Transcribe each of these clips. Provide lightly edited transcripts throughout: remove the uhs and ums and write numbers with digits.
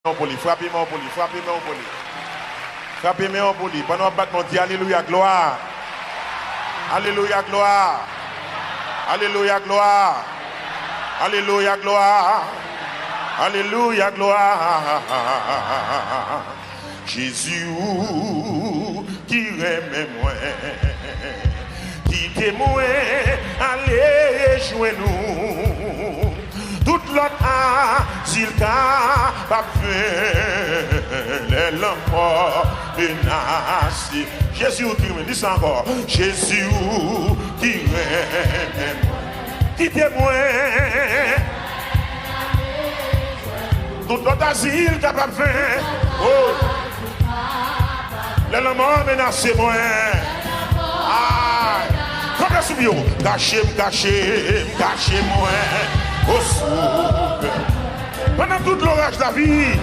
Frappez-moi pour lui, frappez-moi pour lui. Frappez-moi pour lui. Pendant que on dit Alléluia, gloire. Alléluia, gloire. Alléluia, gloire. Alléluia, gloire. Alléluia, gloire. Jésus qui aime moi, qui témoin, allez jouer nous. Toute l'autre asile qu'a pas fait les lampes menacées. Jésus qui me dit ça encore. Jésus qui aime moi, qui témoin. Toute l'autre asile qu'a pas fait. Oh. Les lampes menacées moi. Ah. Comme la soubio. Cachez-moi. Au soupe. Pendant tout l'orage de la vie,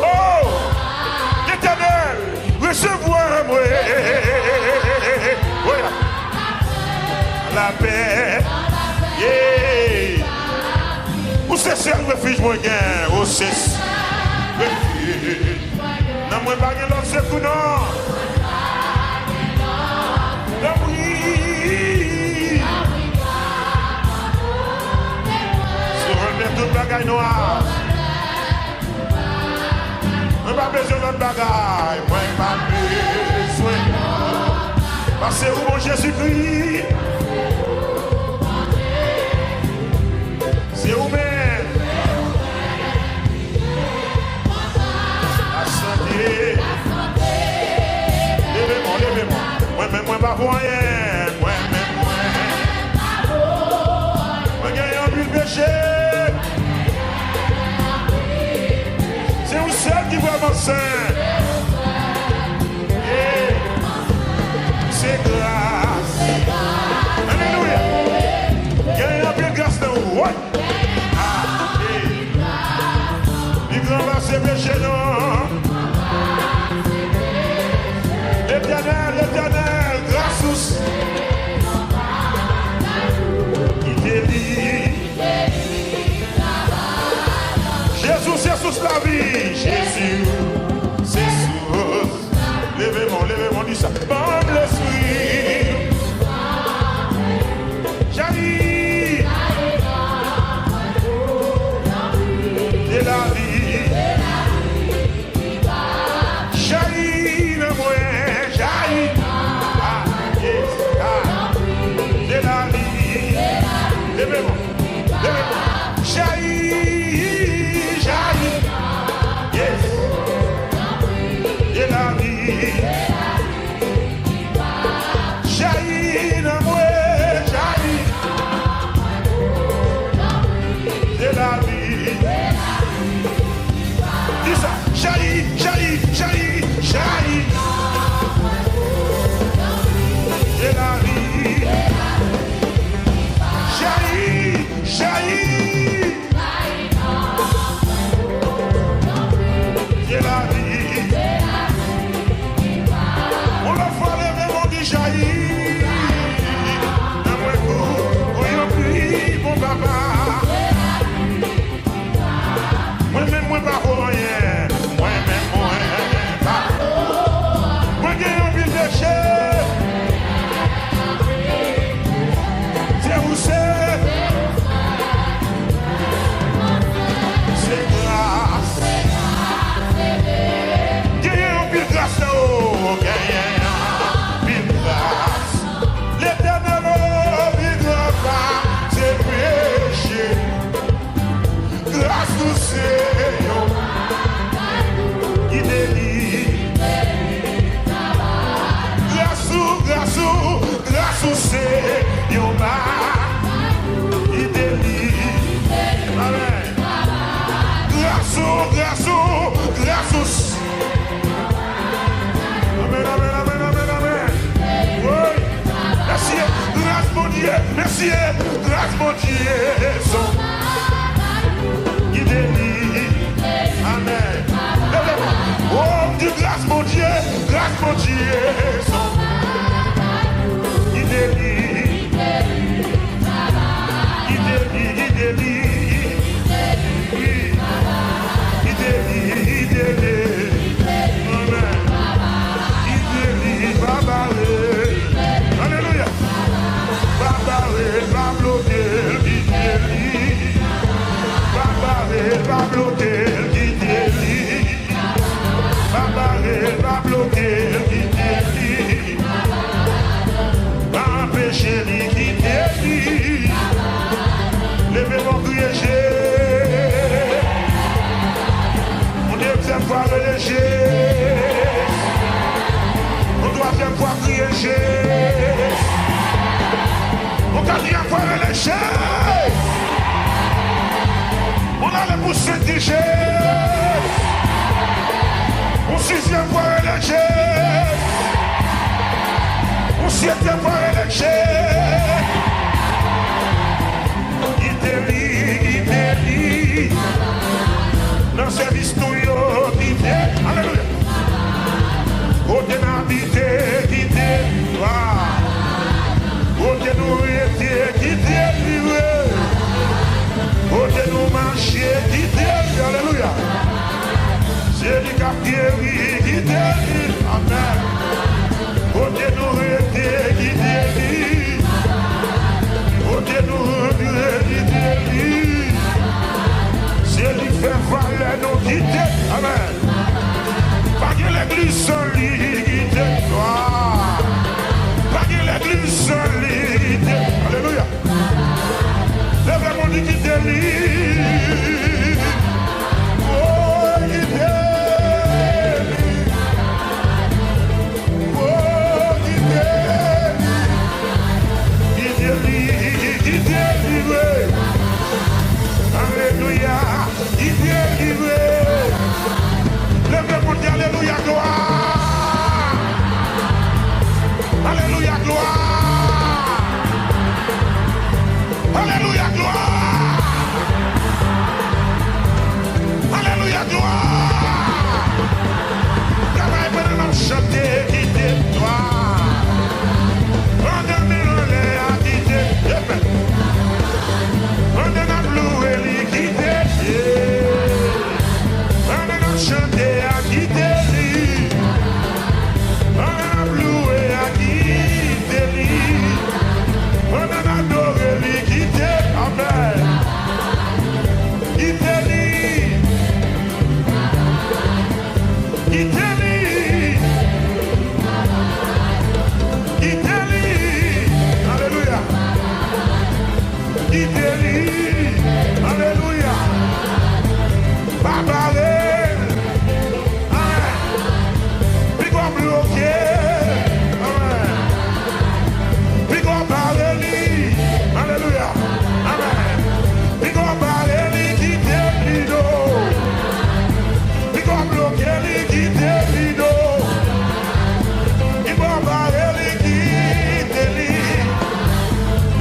oh, l'Éternel, recevoir-moi. Oh, la paix. Yeah. Où c'est le refuge, moi, où c'est le refuge. Non, moi, pas de l'autre secours, non. Toute bagaille noire. On pas besoin de bagaille. Moi, pas besoin. Parce que où mon Jésus-Christ. C'est où-même. La santé. Levez-moi. Moi-même, moi, pas pour rien. Moi-même, moi, gagne un but de péché. C'est vous seul qui va avancer. Yeah. C'est grâce. Alléluia. Il y a un peu de grâce dans vous. Il va avancer péché, non. L'éternel, grâce. Il délivre. Jésus, c'est sous la vie. Jésus, c'est sous. Levez-moi, dis ça. Par l'esprit. Jaillit. De la vie. Jaillit le moins. Jaillit. De la vie. Levez-moi. Jaillit. Jaillit de moi, jaillit de la vie. Dis ça, jaillit de la vie. Jaillit de la vie. On la foi lever mon dit jaillit. D'amour pour y prie mon papa. Moi-même, moi pas pour rien. Moi-même, moi pas. Moi qui ai envie de péché. C'est où c'est. C'est grâce. Qui ai envie de grâce là-haut. L'éternel n'oubliera pas ses péchés. Grâce nous Seigneur, il délivre. Grâce au Seigneur, il délivre. Amen. Grâce au Seigneur. Amen. Oui. Merci, grâce mon Dieu, merci, grâce mon Dieu, son qui délivre. Amen. Oh, Dieu, grâce mon Dieu, son qui délivre. Il délivre. Oui, il délivre. Jésus. Pour troisième fois, crier Jésus. Pour quatrième fois, relâcher. On a le poussé de Jésus. Pour sixième fois, relâcher. Pour septième fois, relâcher. Il délie. Dans le service tout yo, guidé. Alléluia. Côté n'habité, guidé. Côté nous été, guidé, livré. Côté nous marcher, guidé. Alléluia. C'est lui qui a guéri, guidé. Amen. Côté nous été, guidé. Côté nous regret, guidé. C'est lui qui fait valer nos guidés. Amen. Pas que l'église sans guidé. Pas que l'église sans guidé. Alléluia. Lève mon dit guidé. Oh, guidé. Oh, guidé. Guidé, guidé, livré. Alléluia. Il est livré. Lève-moi, alléluia, gloire. Alléluia, gloire. Alléluia, gloire. Alléluia, gloire. Travaille pour nous chanter, quitter toi. On donne l'air à quitter. On donne louer, quitter. Chanter à quitter lui, on a loué à quitter lui, on a adoré lui, quitter, amen, quitter lui, quitter lui, quitter lui, alléluia, quitter lui, alléluia, Baba.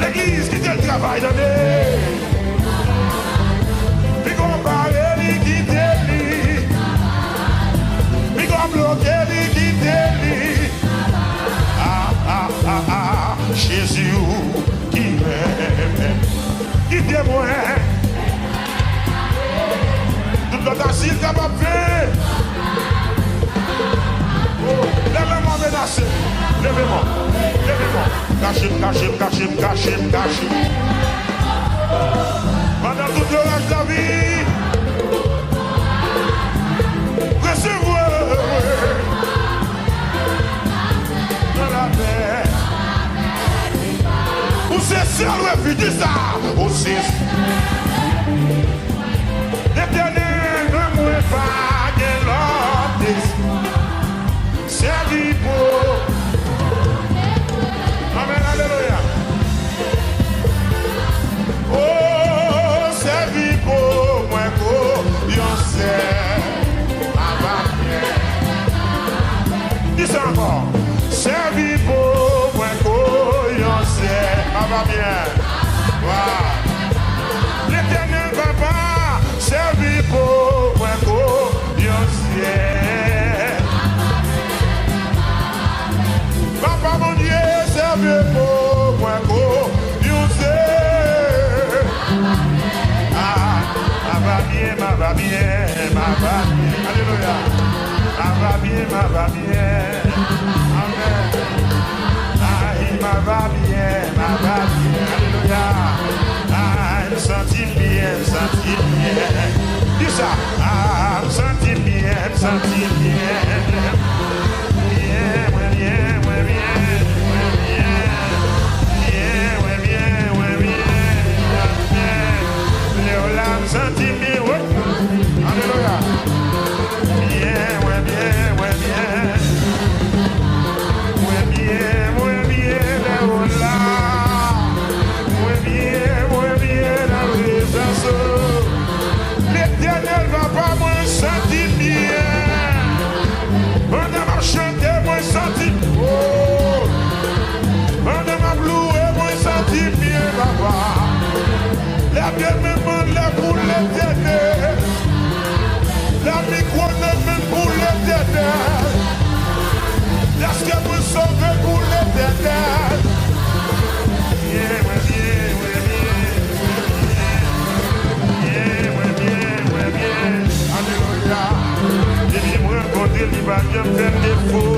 L'église qui te travaille dans les. Puis qu'on parle, qui te lit. Puis qu'on bloque, qui te lit. Ah, Jésus qui m'aime, qui témoigne. Tout notre asile capable de faire. Lève-moi menacé. Lève-moi. Cachez. Pendant tout l'orage de la vie, recevez dans la paix. Où c'est seul refuge du sable. Où c'est l'éternel ne mourait pas de l'ordre. Servi pour. Amen, alléluia. Oh, servi pour moi, yon sait, ma bien. Dis ça encore. Servi pour moi, yon sait, ma bien. Wow. L'éternel papa, servi pour moi, yon sait. Papa mon Dieu, servi pour moi, yon sait. Ma va bien, alléluia. Ma va bien, amen. Ma va bien, alléluia. Me sentir bien. Dis ça, me sentir bien. Alléluia. vrai, il va bien faire défaut.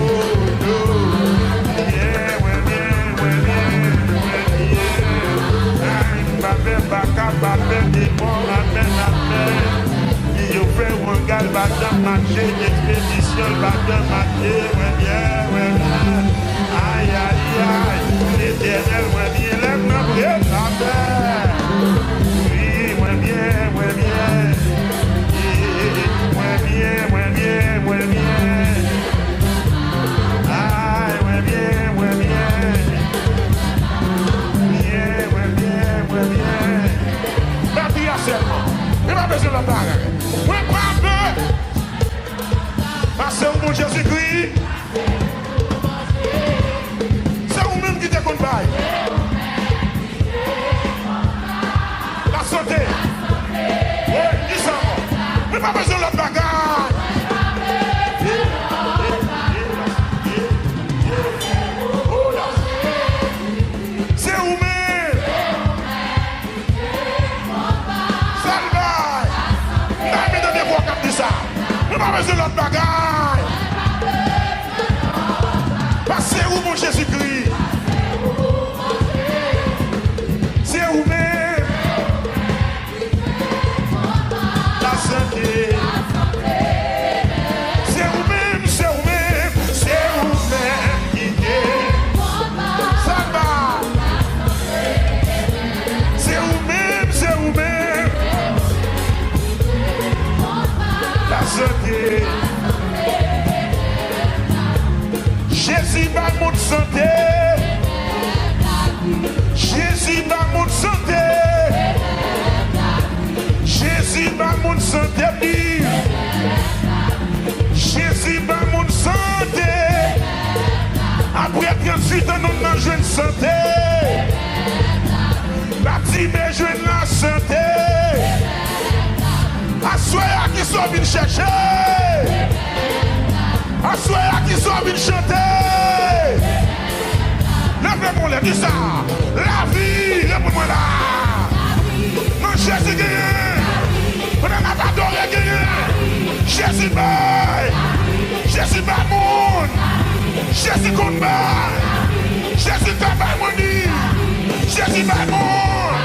Il fait un gal, va dans marché, expédition, va dans marché, ouais bien. Aïe, aïe, aïe, l'éternel, ouais bien, lève ma prière, oui, ouais bien. Ouais bien. Aïe, ouais bien. La vie a seulement. Il va besoin de la bagarre. Ouais, pas parce que mon Jésus-Christ, c'est vous-même qui te combat. La santé. Oui, dis ça. Mais pas besoin de la bagarre. C'est vous-même. Salvaille. N'a mis de débois comme dit ça. Mais pas besoin de l'autre bagaille. Passez où mon Jésus-Christ? C'est vous-même. La santé. C'est vous-même qui est. Ça va. C'est vous-même. La santé. Jésus va mon santé. Jésus va mon santé. Jésus va mon santé. Jésus va mon santé. Après 38 ans, nous avons joué une santé. La petite joué la santé. Assoya qui sont venus chercher. Assoya qui sont venus chanter. Lève-moi là, dis ça. La vie, lève-moi là. Non, Jésus gagne. On n'a pas adoré gagne. Jésus baille. Jésus baille monde. Jésus compte baille. Jésus travaille mon dit. Jésus baille monde.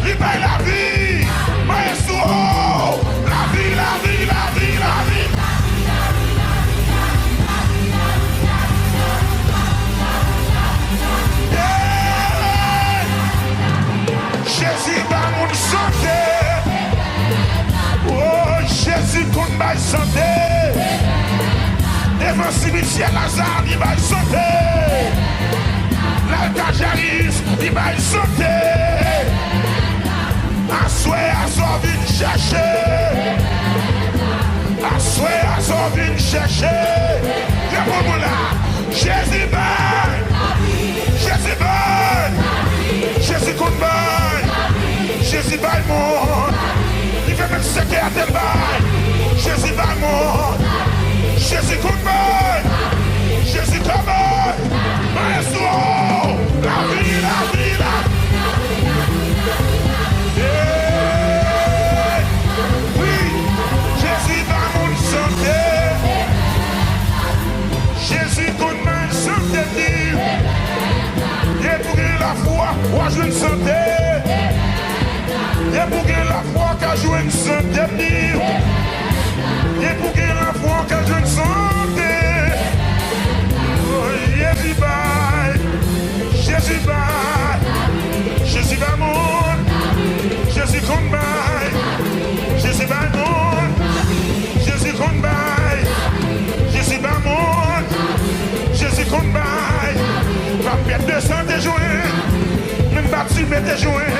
Il baille la vie. Maestro. La vie. Jésus va mon santé. Oh, Jésus compte ma santé. Devant cimetière Lazare, il va santé. L'alcajaris, il va santé. Assoyez à son vin chercher. Assoyez à son vin chercher. Viens là. Jésus baille. Jésus baille. Jésus compte baille. Jésus baille monde. Il fait même ce qu'il y a tel baille. Jésus baille monde. Jésus compte baille. Jésus travaille. Maestro. La vie. Oui, Jésus va mon santé. Jésus compte ma santé. Et pour la foi, on joue une santé. Et pour la foi, qu'on joue une santé. Et pour la foi, qu'on joue une santé. Jésus baille. Jésus baille. Jésus va monde. Jésus compte baille. Jésus va monde. Jésus compte baille. Jésus va monde. Jésus compte baille. Va perdre 200 de jouer. Même bâtiment de jouer.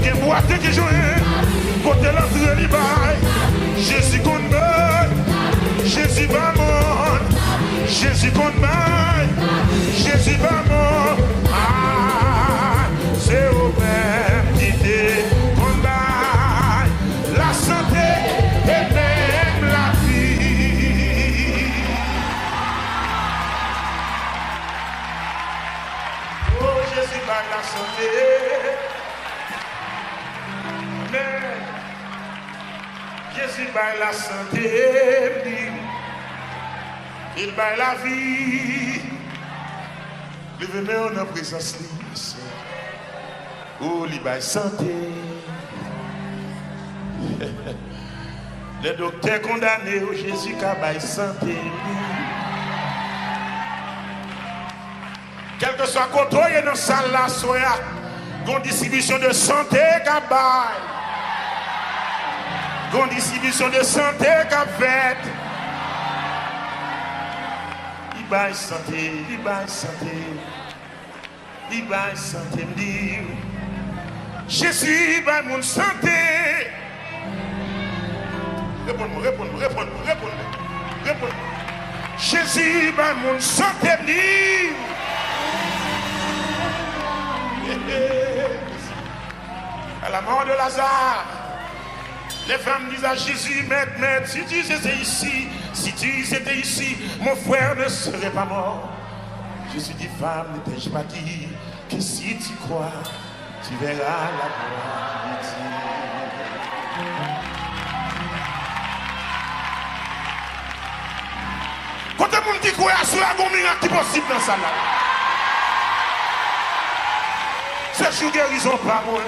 Qui boîte qui jouer. Côté l'entrée li baille. Jésus compte baille. Jésus va monde. Jésus compte baille. Jésus va monde. Ah, c'est au même qui te combat. La santé et même la vie. Oh, Jésus va la santé. Mais Jésus va la santé. Il baille la vie. Levez-moi en la présence. Oh, il baille santé. Le docteur condamné au Jésus qui baille santé. Quel que soit côté dans la salle là, soya, une distribution de santé qui baille. Une distribution de santé qui fait. Il baille santé, il baille santé. Il baille santé, me dit. Jésus baille mon santé. Réponds-moi. Jésus baille mon santé, me dit. À la mort de Lazare, les femmes disent à Jésus, maître, si tu étais ici, mon frère ne serait pas mort. Jésus dit, femme, ne t'ai-je pas dit que si tu crois, tu verras la gloire de Dieu. Quand le monde qui croit sur la miracle qui est possible dans ça là. Ce jour guérison pas moi.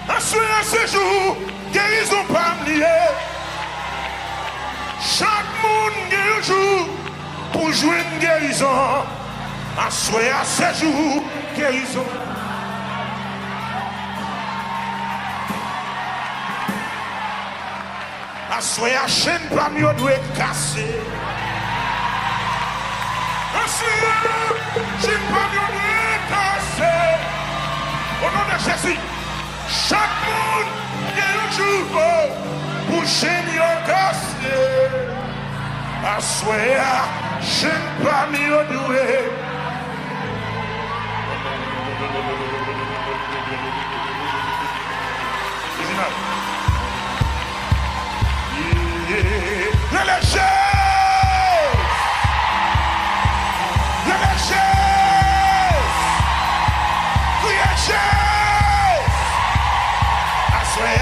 Ensuite, ce jour guérison pas lié. Chaque monde guérit un jour pour jouer une guérison. Ensuite, ce jour guérison. Ensuite, la chaîne pas mieux doit être cassée. Ensuite, la chaîne pas mieux doit être cassée. Au nom de Jésus. Chaque monde qui est un jour pour génie cassé. Assoya, je ne pas mieux doué.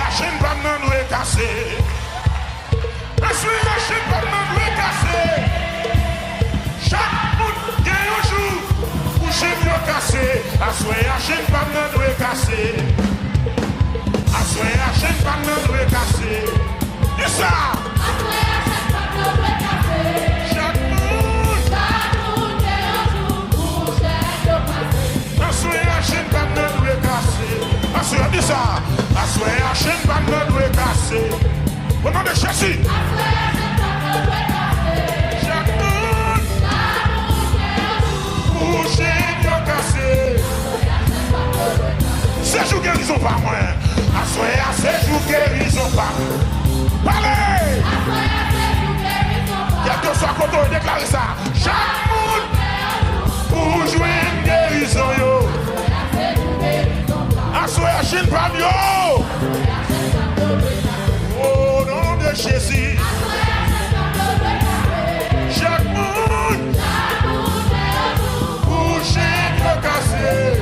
La chaîne pas de nous casser. La chaîne pas de nous casser. Chaque monde qui est un jour pour chaîne casser. La chaîne pas de nous casser. La chaîne pas de nous casser. Et ça. Chaque monde qui est un jour pour chaîne casser. La chaîne pas de nous casser. Dis ça. Assoya, la chaîne pas de nous casser. Au nom de Jésus. Chaque monde pour chaîne casser. C'est jour guérison pas moi. Assoya, c'est jour guérison pas. Parlez. Il y a deux soirs qu'on doit déclarer ça. Chaque monde pour jouer une guérison yo. Assoya, la chaîne pas mieux. Au nom de Jésus. Chaque monde bouché de casser.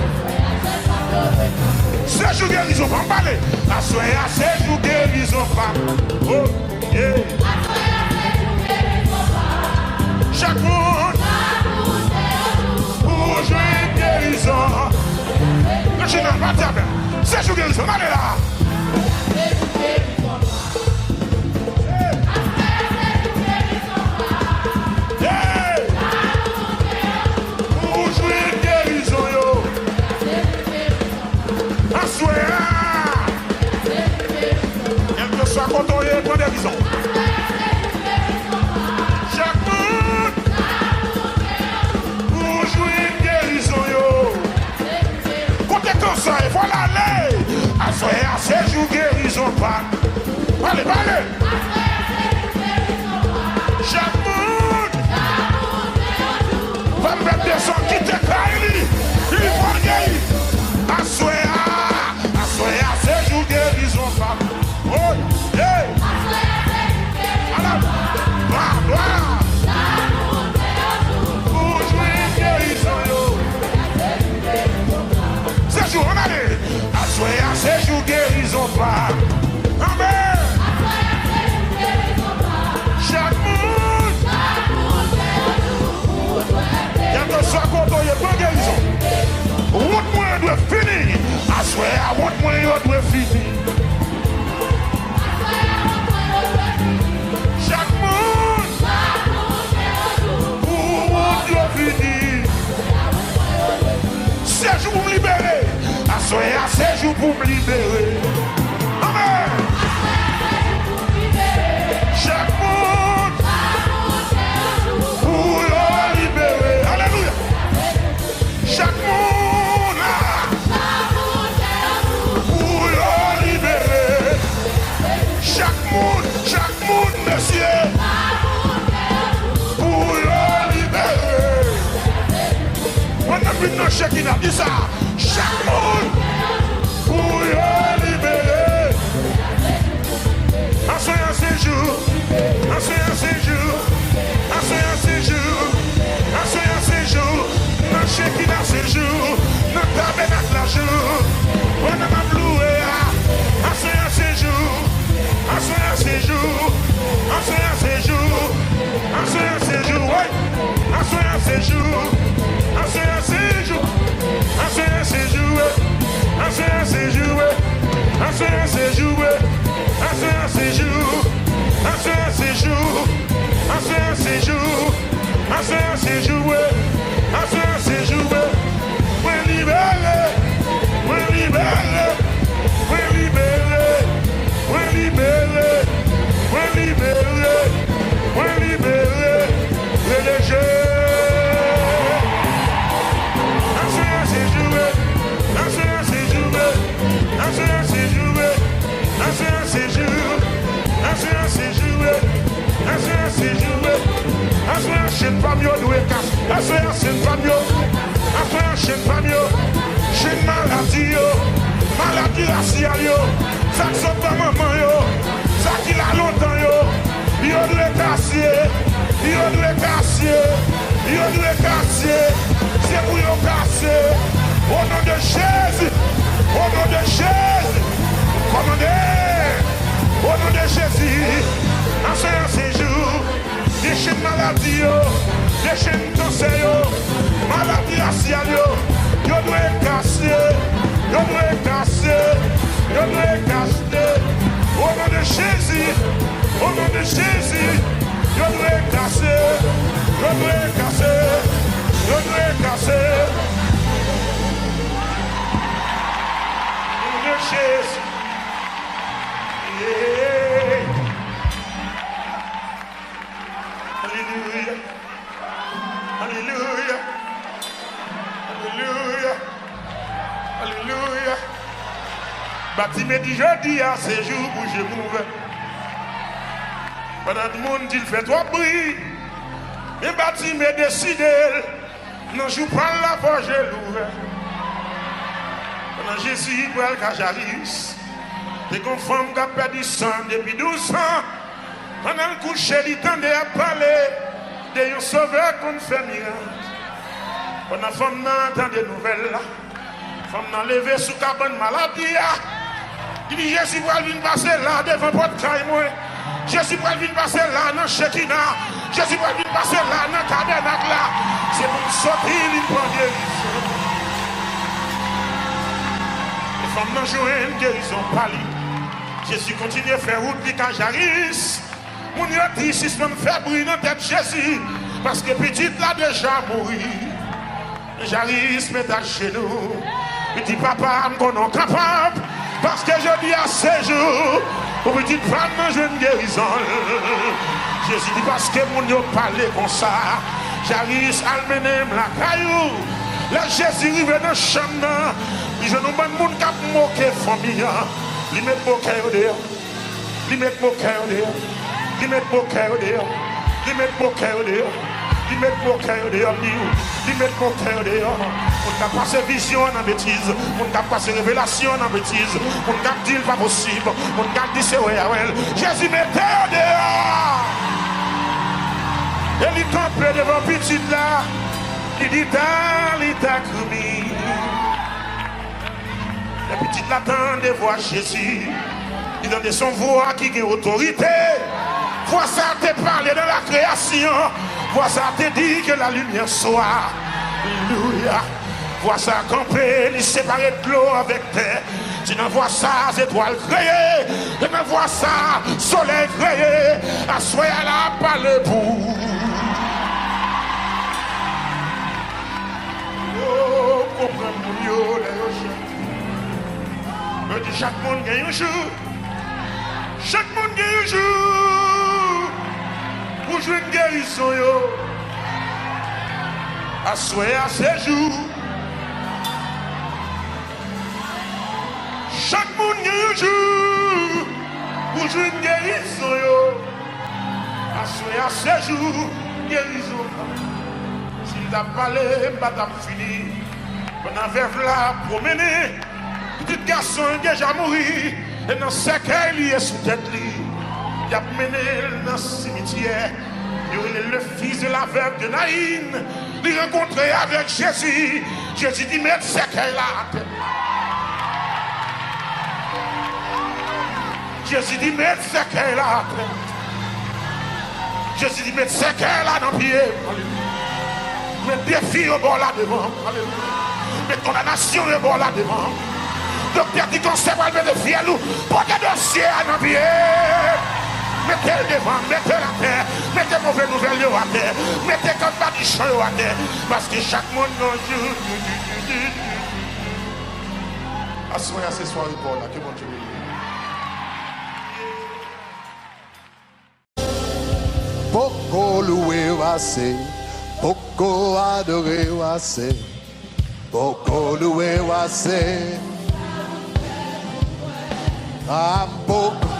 C'est jour guérison pas parler. Assoya, c'est jour guérison pas. Oh, yeah. Chaque monde bouché de guérison. Je n'ai pas dit bien. C'est jour guérison. Allez là. Quel que soit quand on est, prends des raisons. Chaque monde pour jouer une guérison. Côté comme ça, il faut l'aller. Assoya, c'est jour guérison pas. Allez, allez. Chaque monde va me mettre des sons qui te caillent. Il faut guérir. Assoya, c'est jour guérison pas. Oh, yeah. Alors, gloire. Pour jouer une guérison. C'est jour, on allait. Assoya, c'est jour guérison pas. Amen. pour me libérer. Amen. Chaque monde pour le libérer. Alléluia. Chaque monde pour le libérer. Chaque monde, monsieur, pour le libérer. On a vu nos chèques qui a dit ça. Chaque monde pour le libérer. Un séjour, un séjour, un séjour, un séjour, un chèque qui a séjour, notre tabernacle la jour, on a ma loué, un séjour, un séjour, un séjour, un séjour, ouais, un séjour, un séjour, un séjour, un séjour, un séjour, un séjour, un séjour, un séjour, un séjour, un séjour, oui libéré, oui libéré, oui libéré, oui libéré, oui libéré, oui libéré, léger. Un séjour, un séjour, un séjour, un séjour. Un séjour, un séjour, un chaîne pas mieux, un chaîne pas mieux, un chaîne pas mieux, chaîne maladie, maladie raciale, ça qui sont pas maman, ça qui l'a longtemps, il doit casser, il doit casser, il doit casser, c'est pour y casser, au nom de Jésus, au nom de Jésus, commandez. Au nom de Jésus, un séjour, des chaînes maladie, des chaînes cancer, maladie raciale, il doit casser, il doit casser, il doit casser. Au nom de Jésus, au nom de Jésus, il doit casser, il doit casser, il doit casser. Au nom de Jésus. Alléluia, alléluia, alléluia, alléluia. Bâtiment dit jeudi à ces jours où je m'ouvre. Pendant le monde il fait trop bruit. Et bâtiment décidé, non je prends la voie, je l'ouvre. Pendant Jésus pour le Cajaris. Des femmes qui ont perdu sang depuis 12 ans. Pendant le coucher, ils tendaient à parler de un sauveur qu'on fait miracle. Pendant la femme entend des nouvelles, la femme n'a levé sous cabane maladie. Il dit Jésus va venir passer là devant votre caille. Jésus va venir passer là dans Shekinah. Jésus va venir passer là dans le tabernacle là. C'est pour sortir, il prend guérison. Les femmes n'ont joué une guérison pâlie. Jésus continue à faire route de Cajaris. Mon dit si je me fais brûler dans tête Jésus. Parce que petite l'a déjà mouru. Cajaris met à genoux. Il dit papa, je suis capable. Parce que je dis à ces jours. Pour petite femme, je veux une guérison. Jésus dit parce que mon Dieu parlait comme ça. Jaris almenem la caillou. Là Jésus arrive dans la chambre. Il dit je nous demande monde qui a moqué famille. Il met mon cœur dehors. Il met mon cœur dehors. Il met mon cœur dehors. Il met mon cœur dehors. Il met mon cœur dehors. Il met mon cœur dehors. On n'a pas passé vision dans la bêtise. On n'a pas passé révélation dans la bêtise. On n'a pas dit pas possible. On n'a pas dit c'est ouais. Jésus met terre dehors. Et il tombe devant petite là. Il dit il t'a commis. La petite l'attend de voir Jésus. Il donne son voix qui a autorité. Vois ça te parler de la création. Vois ça te dit que la lumière soit. Alléluia. Vois ça camper, il séparer de l'eau avec terre. Tu n'en vois ça, étoiles créées. Tu n'en vois ça, soleil créé. Assoyez la parole pour. Oh, comprends mon Dieu, les rochers. Je dis chaque monde gagne un jour. Chaque monde gagne un jour. Pour jouer une guérison, yo. Assoyer à ces jours. Chaque monde gagne un jour. Pour jouer une guérison, yo. Assoyer à ces jours. Guérison. S'il t'a parlé, t'a fini. On avait là promené. Petit garçon déjà mouru. Et dans ce cercueil, il est sous tête. Il a mené dans le cimetière. Il est le fils de l'aveugle de Naïn. Il rencontré avec Jésus. Jésus dit, mets ce cercueil là à terre. Jésus dit, mets ce cercueil là à terre. Jésus dit, mets ce cercueil là dans le pied. Mets des filles au bord là devant. Mets condamnation au bord là devant. Docteur dit qu'on sait pas le de fiel ou pour des dossiers à nos pieds. Mettez-le devant, mettez-le à terre, mettez mauvais nouvelles à terre, mettez comme pas du champ à terre, parce que chaque monde nous joue. Assoyez à ce soir pour là, que bon Dieu bénisse. Beaucoup loué assez, beaucoup adoré assez, beaucoup loué assez. Beaucoup.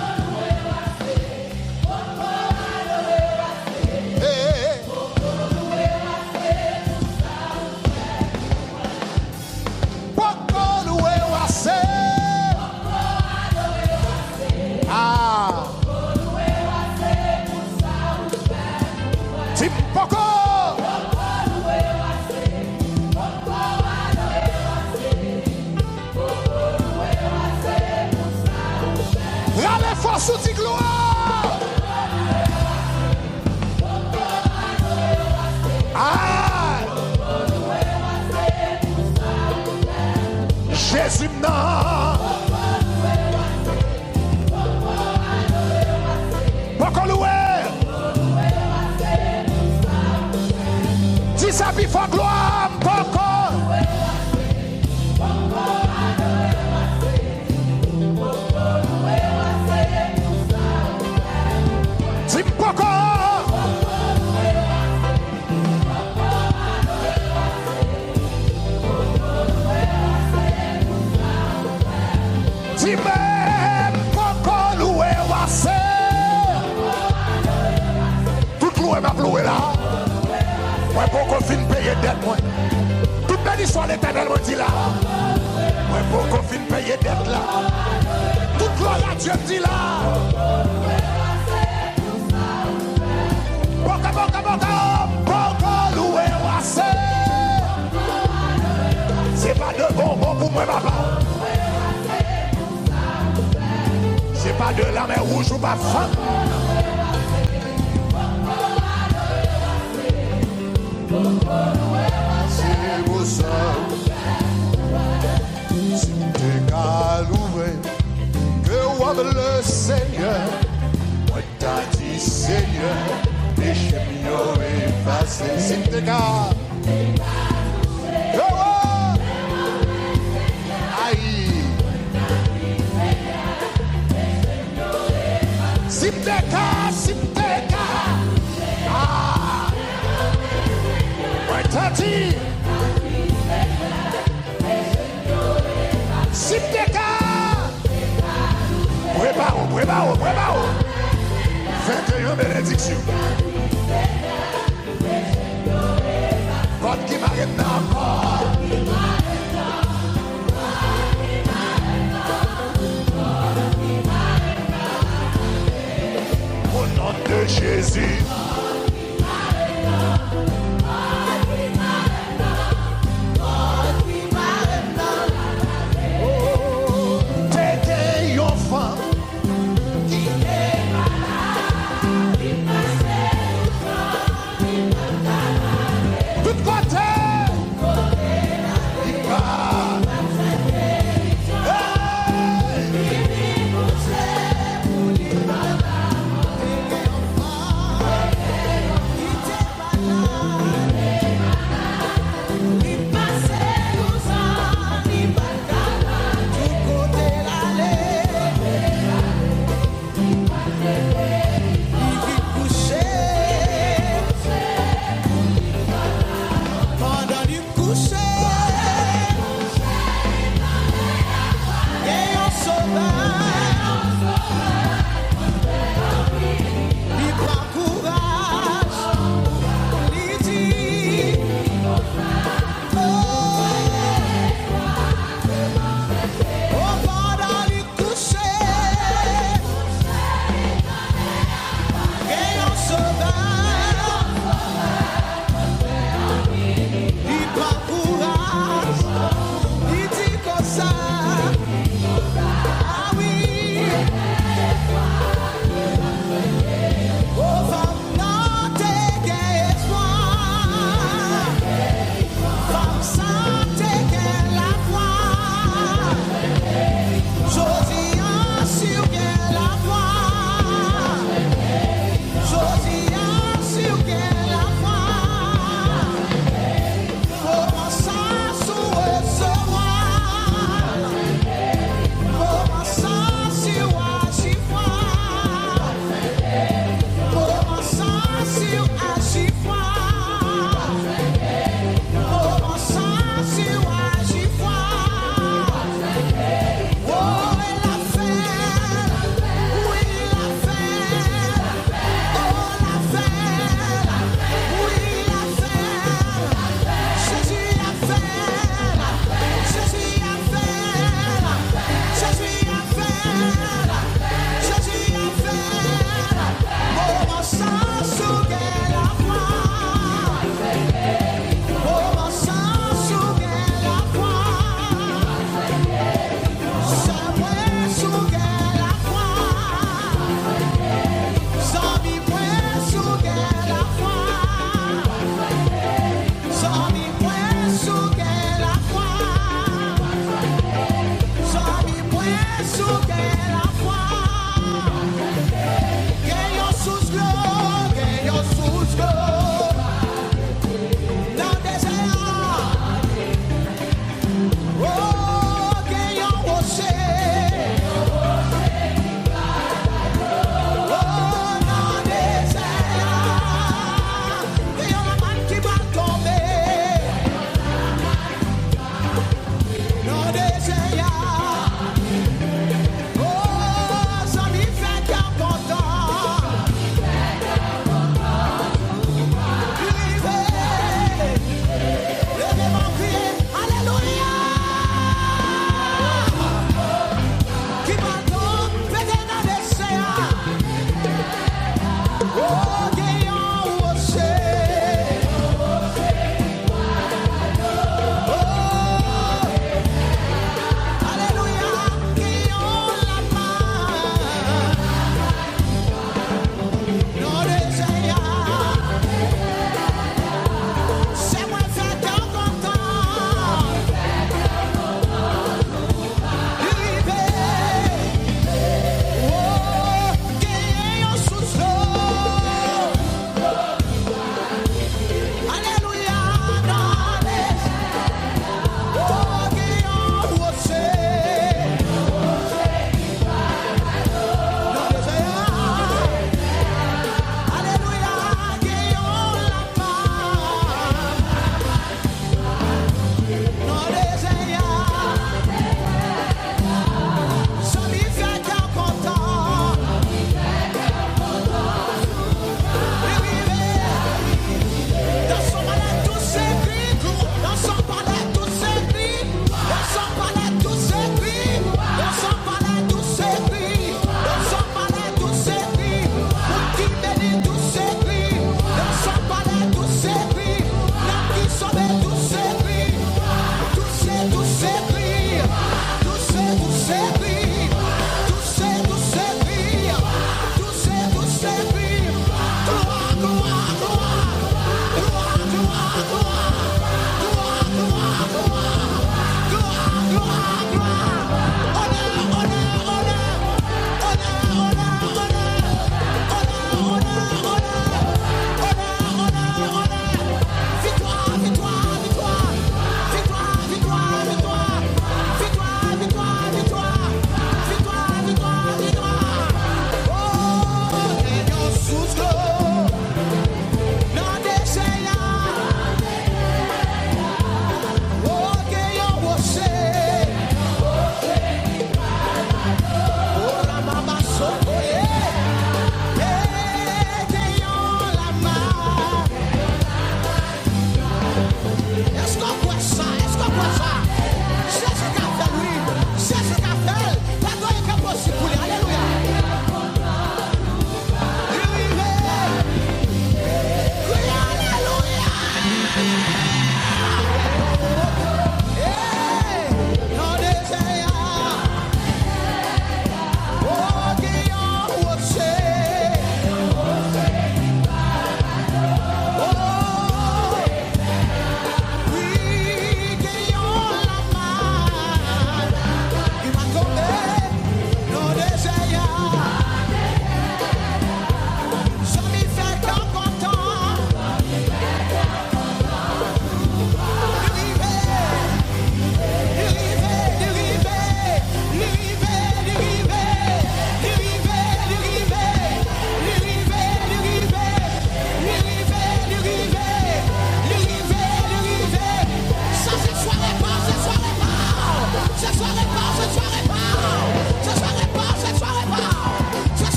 Sous gloire. Ah. Jésus non. Pourquoi louer? Dis ça puis faut gloire. Pourquoi? Moi, pour qu'on finisse payer dette, moi. Toute belle histoire, l'éternel me dit là. Moi, pour qu'on finisse payer dette là. Toute gloire à Dieu me dit là. Pourquoi louer ou assez? C'est pas de bonbons pour moi, papa. C'est pas de la mer rouge ou pas faim. C'est beau ça. Si t'es qu'à l'ouvrir, que ouave le Seigneur. Moi t'as dit Seigneur, péché mieux effacé. Si t'es qu'à aïe. Si t'es qu'à. Tati Sipteka Prépare-vous 21 bénédictions God qui m'arrête encore au nom de Jésus.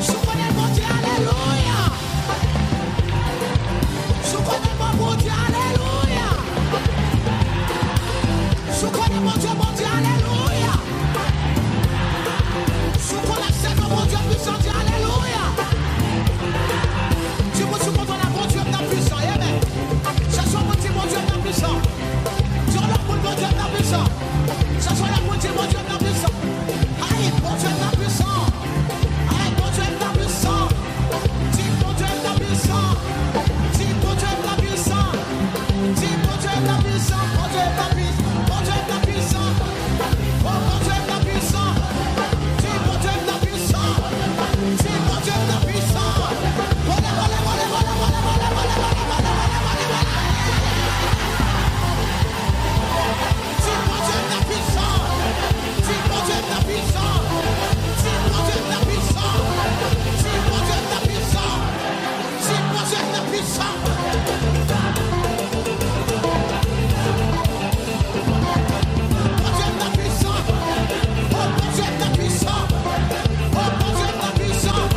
Sous connaît mon Dieu, alléluia. Sous connaît mon Dieu, alléluia. Sous connaît mon Dieu, alléluia. Sous connaît mon Dieu puissant, Dieu, alléluia. Tu me souviens de la mon Dieu puissant, amen. Ça soit mon Dieu puissant. Tu as la mon Dieu puissant. Ça soit la mon Dieu puissant. Aïe, mon Dieu puissant. Aïe, mon Dieu puissant. Dis mon Dieu puissant. Dis mon Dieu puissant. Dis mon Dieu puissant. Mon Dieu puissant. Mon Dieu puissant. Oh, mon Dieu puissant. Dis mon Dieu puissant. Dis mon Dieu puissant. Voilà. Dis mon Dieu puissant. Dis mon Dieu puissant. Dis mon Dieu puissant. Dis mon Dieu puissant. Dis mon Dieu puissant. Mon Dieu puissant. Oh, mon Dieu puissant. Oh, mon Dieu puissant.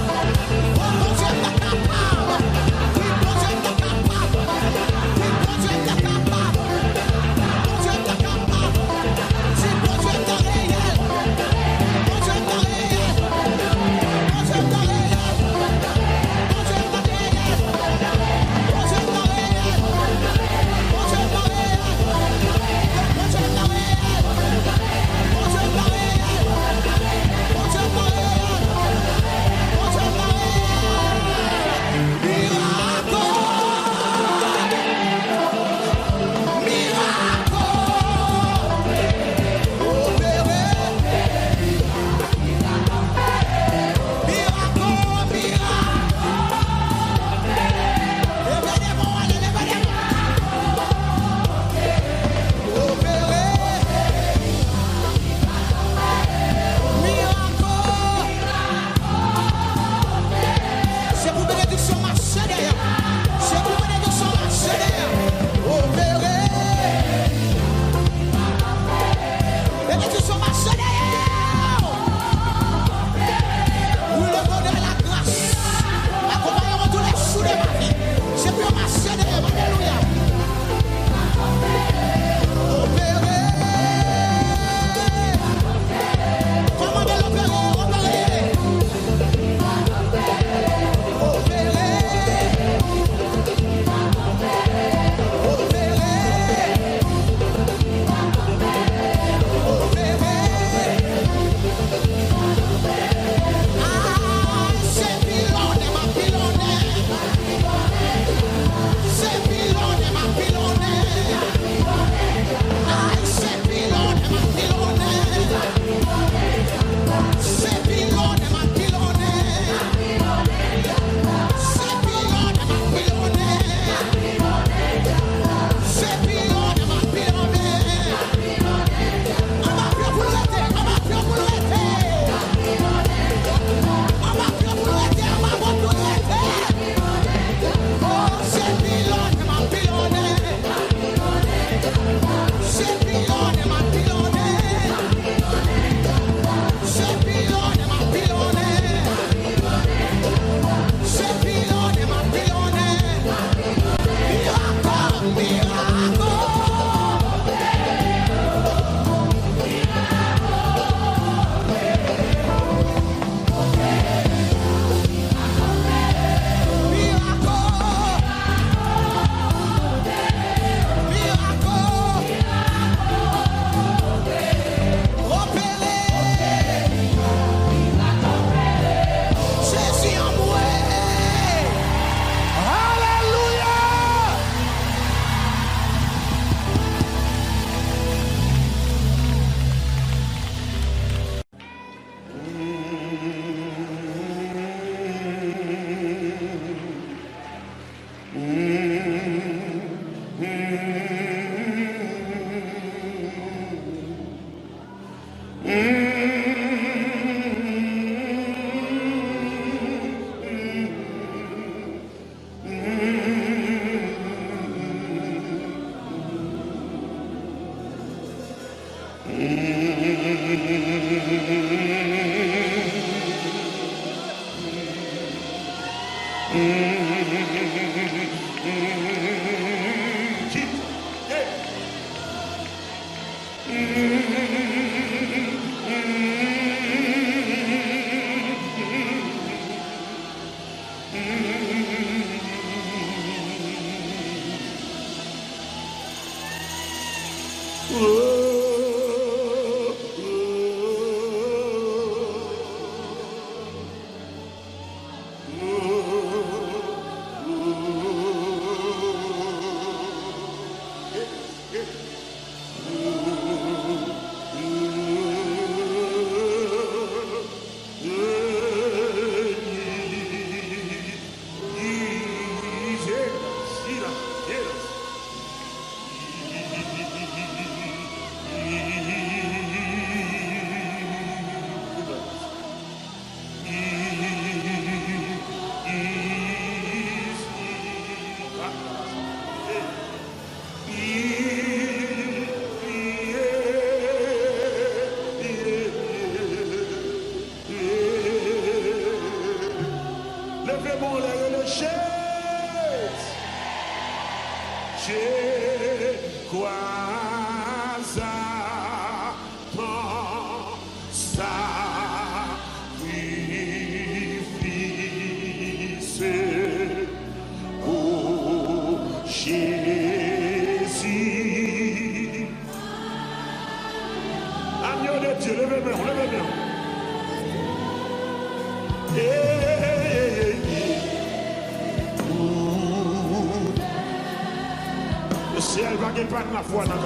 La foi dans la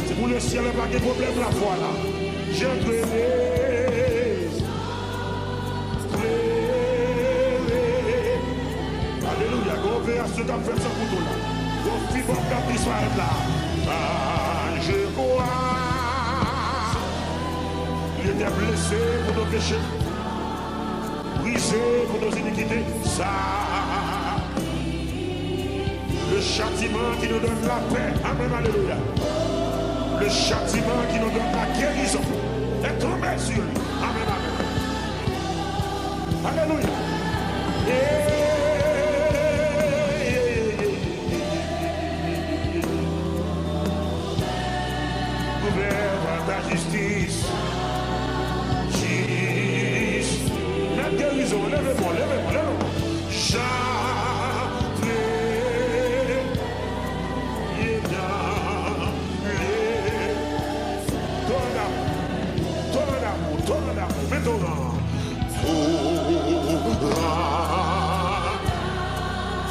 c'est pour le ciel, il n'y a pas de problème la foi là. Je alléluia, go vers ce qu'a fait ça pour tout là. Go fibre d'Israël là. Je crois. Il était blessé pour nos péchés, brisé pour nos iniquités. Ça. Le châtiment qui nous donne la paix. Amen, alléluia. Le châtiment qui nous donne la guérison est tombé sur lui. Amen, amen. Alléluia. Gouverne ta justice. La guérison, lèvez-moi, lèvez-moi, lèvez-moi.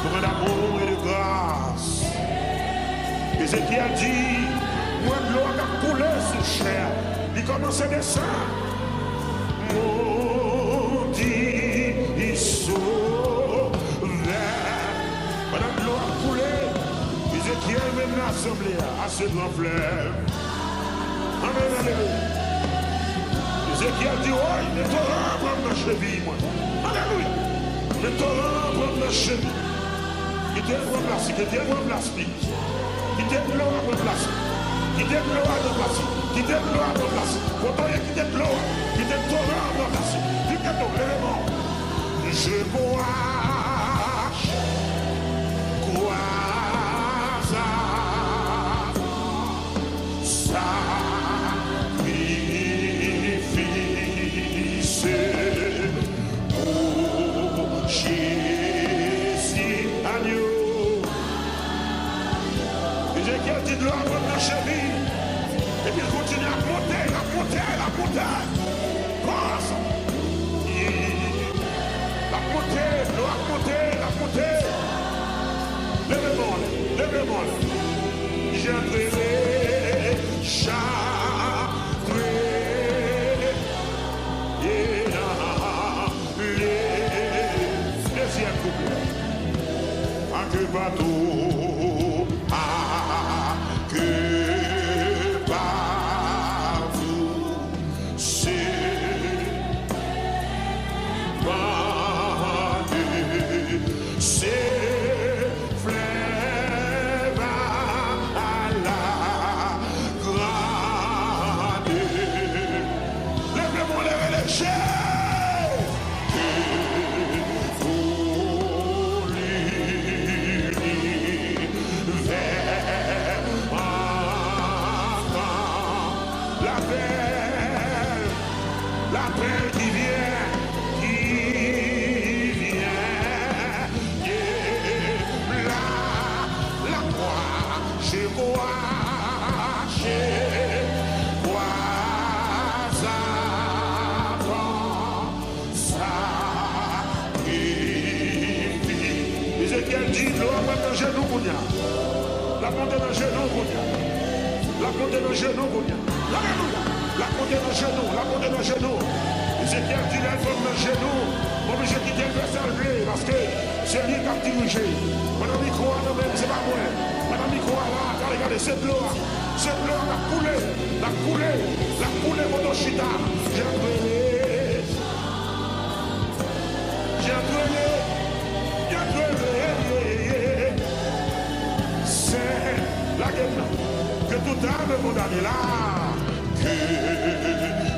Tourne d'amour et de grâce. Ézéchiel dit, moi de l'eau a coulé sous chair. Il commence à descendre. Maudit, il sauve. Pendant que l'eau a coulé, Ézéchiel mène l'assemblée à ce grand fleuve. Amen, alléluia. Ézéchiel dit, oh, les torrents prennent ma cheville, moi. Alléluia. Les torrents prennent ma cheville. Qui t'aide pour placer, qui t'aide pour placer. Qui t'aide pour placer. Qui t'aide pour placer. Qui t'aide pour placer. Pourtant, il y a qui t'aide l'eau. Qui t'aide torrent pour placer. Qui t'aide pour l'élément. Je crois ça. Ézéchiel dit de l'eau à prendre la cheville. Et puis il continue à monter, à monter, à monter. Grâce. La montée, l'eau à monter, la montée. Lèvez-moi, lèvez-moi. J'ai rêvé, chagré. Deuxième couplet. À que bateau. dit, l'eau va dans le genou, Kounia. La montée dans le genou, Kounia. La montée dans le genou, Kounia. Alléluia. La montée dans le genou, la montée dans le genou. Ézéchiel dit, la femme dans le genou. Obligé de quitter le verset parce que c'est lui qui a dirigé. Madame micro, non-même, c'est pas moi. Madame micro, là, regardez, cette l'eau a coulé, mon chita. J'ai brûlé. C'est la guerre que tout âme condamnée là. Que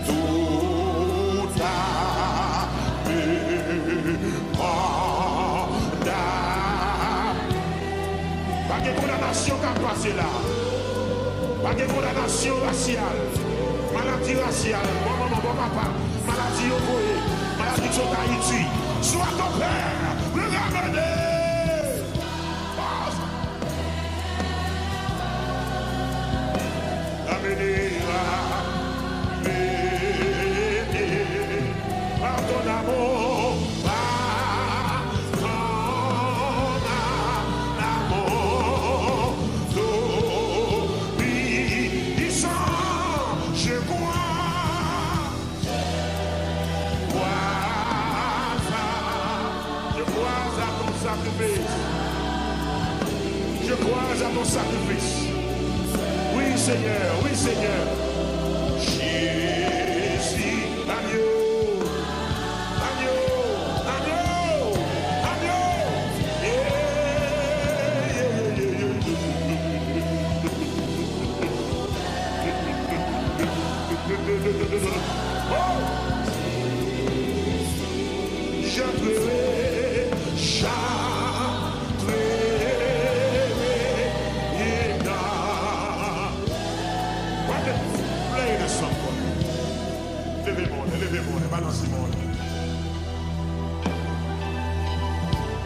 tout âme condamnée. Pas de condamnation qui a passé là. Pas de condamnation raciale. Maladie raciale. Bon maman, bon papa. Maladie au foyer. Maladie qui sont à Haïti. Sois ton père. Le ramener. Par ton amour, par ton amour, puissant, je crois à ton sacrifice. Je crois à ton sacrifice. Oui, Seigneur, oui, Seigneur. Jésus, agneau, agneau, agneau, agneau. Oh! Je pleurais, levez-moi, balancez-moi.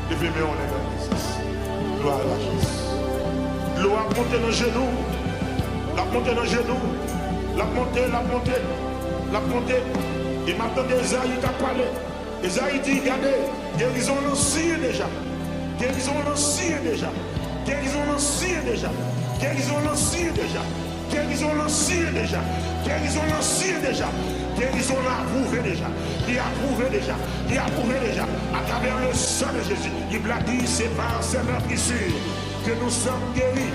Levez-moi, les gars. Gloire à la Christ. L'eau a monté dans le genou. La montée dans le genou. La montée. Et maintenant, Esaïe a parlé. Esaïe dit, regardez, guérison l'ancien déjà. Guérison l'ancien déjà. Guérison l'ancien déjà. Guérison l'ancien déjà. Guérison l'ancien déjà. Guérison l'ancien déjà. Guérison l'a approuvé déjà. Il a approuvé déjà. Il a approuvé déjà. À travers le sang de Jésus. Il l'a dit, c'est par cette blessure que nous sommes guéris.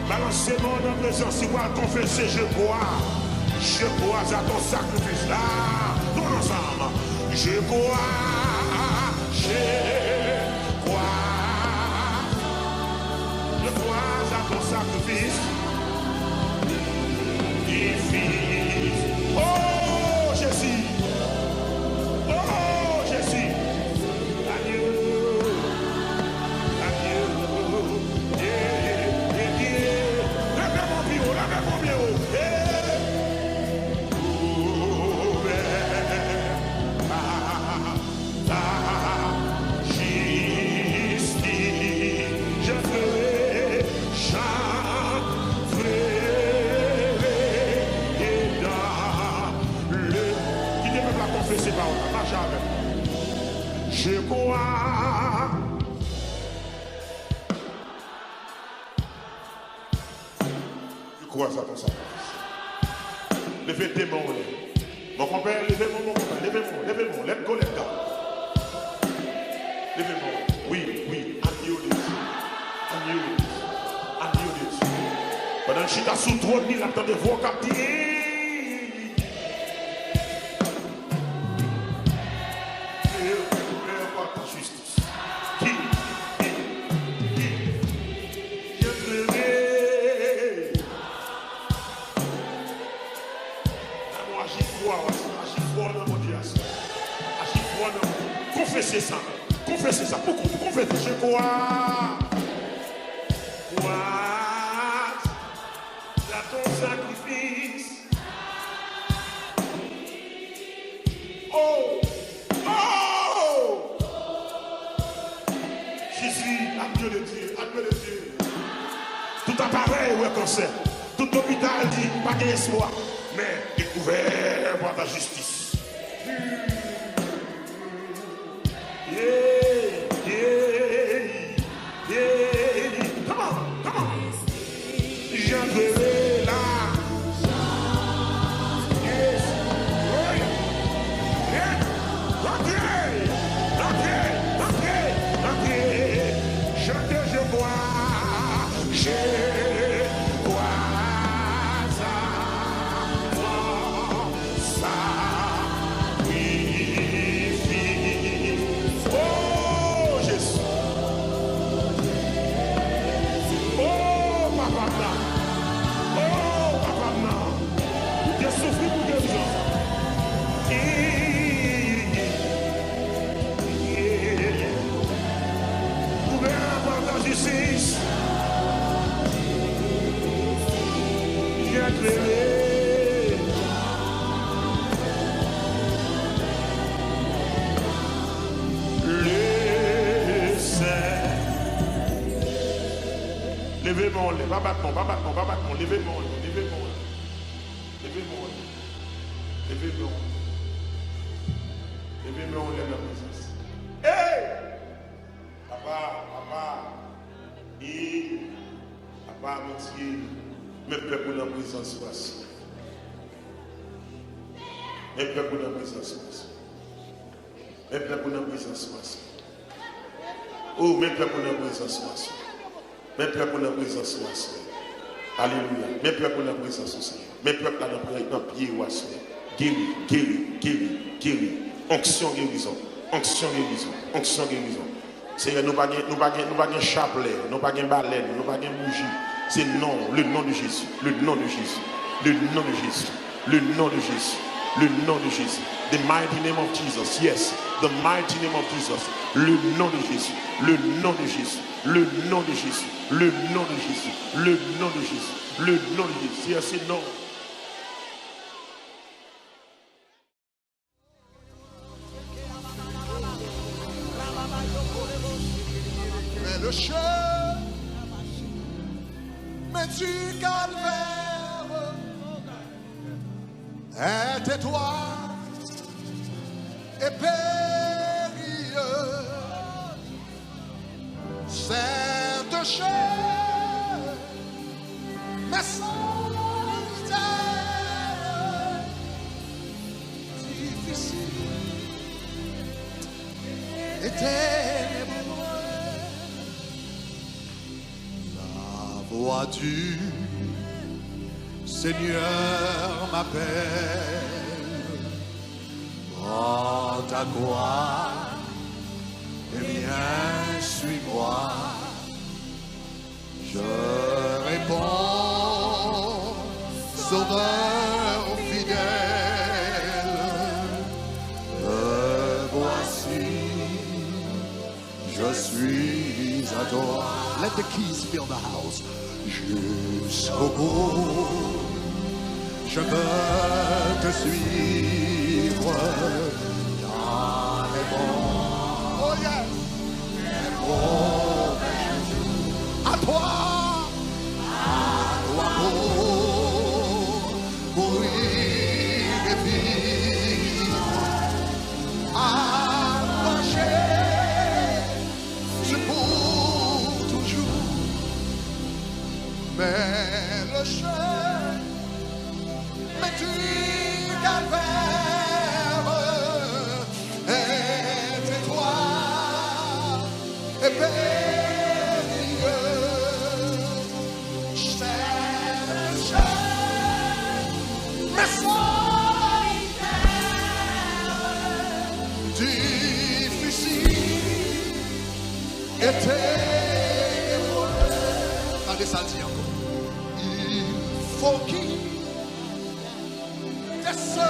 Balancez-moi dans la présence. Si vous confessez, je crois à ton sacrifice là. Nous ensemble. Je crois à ton sacrifice. Oh Jésus, adieu, lève mon bureau, je ferai chanter. Ces paroles, pas jamais. Je crois. Je crois à ton sacrifice. Levez tes mains. Mon compère, levez-moi, mon compère. Levez-moi. Let go. Levez-moi. Oui. Adieu. Pendant que je suis sous trop, il attend de voir capter. Confessez ça, beaucoup, confessez, je crois à ton sacrifice. Oh! Jésus, adieu de Dieu. Tout appareil ou un cancer, tout hôpital dit pas d'espoir, mais découvert par ta justice. Levez-moi, pas battement, pas battement, pas battement. Levez-moi, levez-moi. Levez-moi. Levez-moi. Levez-moi, on lève la présence. Hey! Papa, papa, monsieur, mais peuple dans la présence voici. Mais peuple dans la présence voici. Mais peuple dans la présence voici. Oh, mais peuple dans la présence voici. Mais peuple dans la présence voici. Alléluia. Mais peuple dans la présence voici. Mais peuple dans le pied voici. Guéri. Onction guérison. Onction guérison. Onction guérison. Seigneur, nous n'avons pas chapelet, nous n'avons pas baleine, nous n'avons pas bougie. C'est non, le nom de Jésus, le nom de Jésus, le nom de Jésus, le nom de Jésus, le nom de Jésus. The mighty name of Jesus, yes, the mighty name of Jesus, le nom de Jésus, le nom de Jésus, le nom de Jésus, le nom de Jésus, le nom de Jésus, le nom de Jésus, c'est non. Le chemin du calvaire est étroit et périlleux. Cette chair mais solitaire, difficile et ténébreux. La voix du Seigneur m'appelle. Prends ta croix et viens, suis-moi. Je réponds, Sauveur fidèle, me voici, je suis à toi. Let the keys fill the house. Jusqu'au bout, je veux te suivre dans les bons, oh yes, les mauvais jours. À toi pour y vivre, à marcher, c'est pour toujours. Mais le chemin du calvaire est étroit et périlleux. C'est le chemin mais solitaire, difficile et ténébreux. Attendez ça dit encore. Il faut qu'il se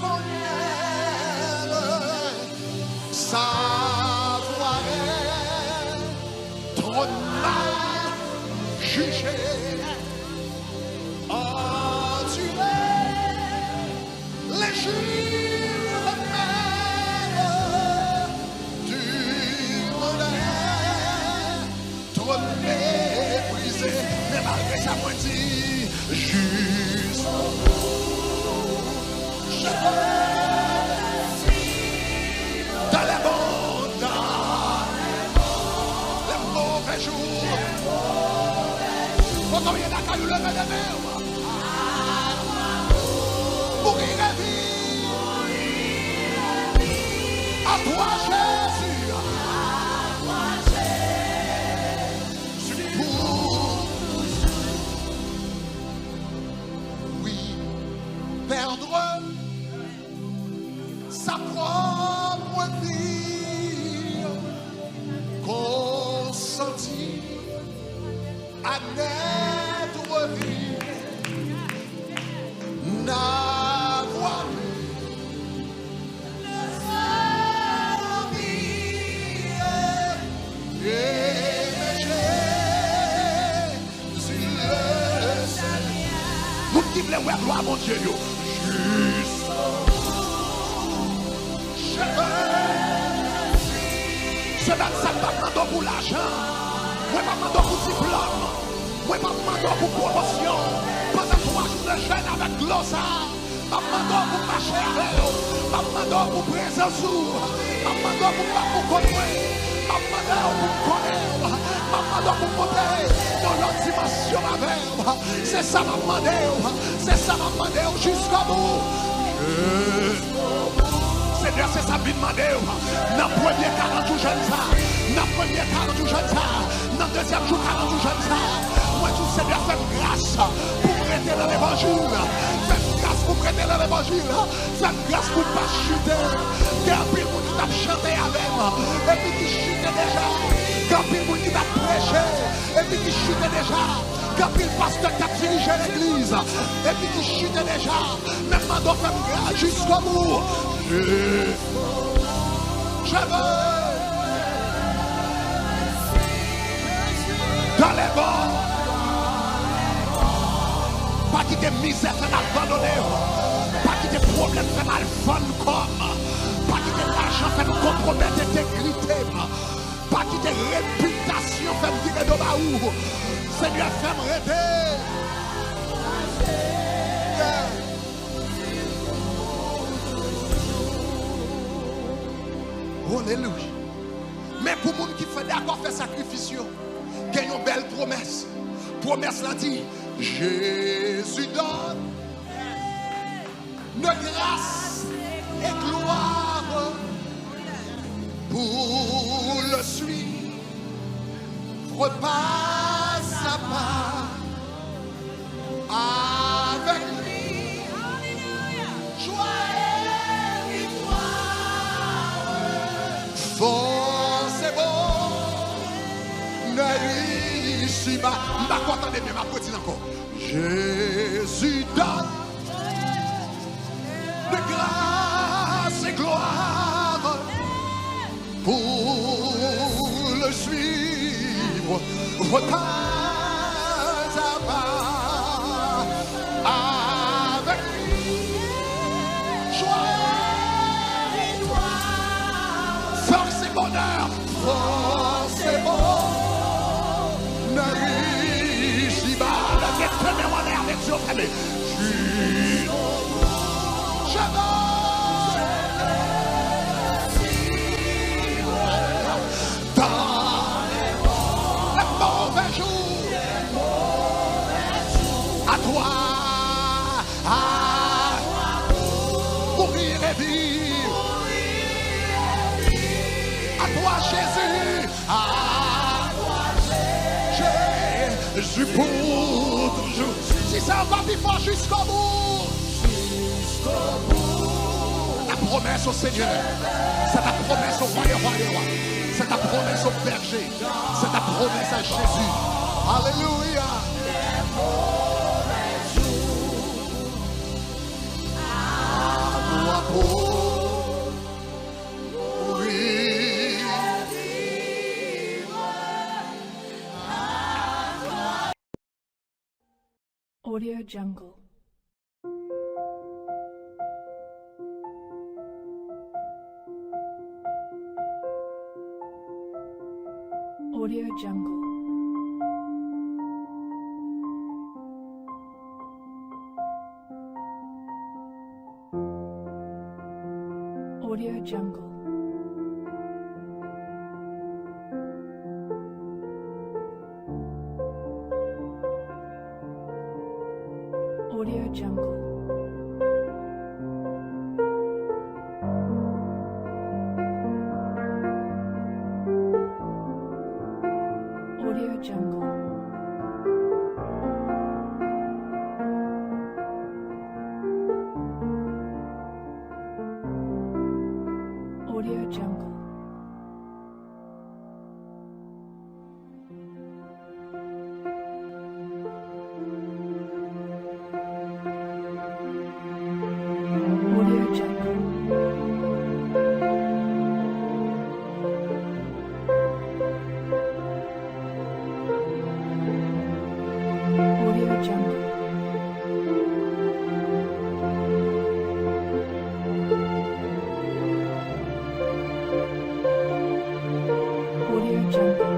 connaisse, savoir trop mal jugé, enduré les jours mêmes du bonheur, trop méprisé, mais malgré ça, moi dit, jusqu'au bout. Dans les bons temps, les mauvais jours, quand on vient d'accueillir le lever des mains, pour y revivre, à toi Jésus, c'est pour oui, perdre sa propre vie, consentir à n'être vie, n'avoir le seul vie et sur le seul bien. Vous dites les gloire mon Dieu, juste. C'est dans ça que tu prends pour l'argent. Moi, pas demandé pour diplôme. Moi, pas demandé pour promotion. Pendant 3 jours de jeûne avec glossard. Pas demandé pour marcher avec eux. Pas demandé pour présence. Pas demandé pour connaître. Pas demandé pour connaître. Pas demandé pour monter dans l'autre dimension avec. C'est ça m'a demandé. C'est ça m'a demandé jusqu'au bout. Seigneur, c'est ça m'a demandé. Dans le premier 40 jours jeunes ça. Dans le premier 40 jours jeunes ça. Dans le deuxième jour 40 jours jeunes ça. Moi, tout Seigneur, fais grâce pour prêter dans l'évangile. Fais grâce pour prêter dans l'évangile. Fais grâce pour ne pas chuter. Il y a un pile qui t'a chanté avec moi. Et puis qui chutait déjà. Il y a un pile qui t'a prêché. Et puis qui chutait déjà. Il y a un pile pasteur qui a dirigé l'église. Et puis qui chutait déjà. Maintenant, on fait grâce jusqu'au bout. Je veux. Dans les bords. Pas qui te misère fait abandonner. Pas qui te problème fait mal fun comme. Pas qui te l'argent fait compromettre l'intégrité. Pas qui te réputation fait me dire de baou. Seigneur fait me rêver. Alléluia. Mais pour les gens qui fait d'accord faire sacrifice, il y a une belle promesse. Promesse l'a dit. Jésus donne de grâce et gloire pour le suivre pas à pas avec lui. Joie et victoire, force et bon, ne ici bas. D'accord, attendez bien, ma petite encore. Jésus donne de grâce et gloire pour le suivre pas à pas avec lui. Joie et gloire, force et bonheur, force et bonheur. À toi, mourir et vivre. À toi, Jésus. À toi, Jésus pour toujours. Si ça va plus fort jusqu'au bout. La promesse au Seigneur. C'est ta promesse au roi des rois des rois. C'est ta promesse au berger. C'est ta promesse à Jésus. Alléluia. Audio Jungle. Audio Jungle. Audio Jungle. Audio Jungle. Audio Jungle. Audio Jungle. Audio Jungle. Audio Jungle. Audio Jungle.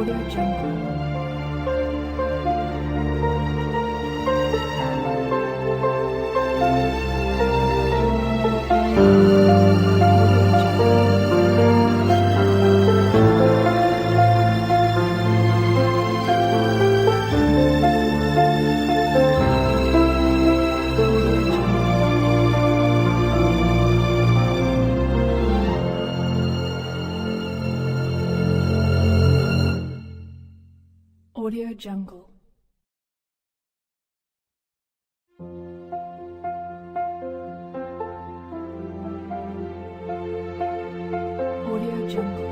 Audio Jungle. Audio Jungle. Audio Jungle.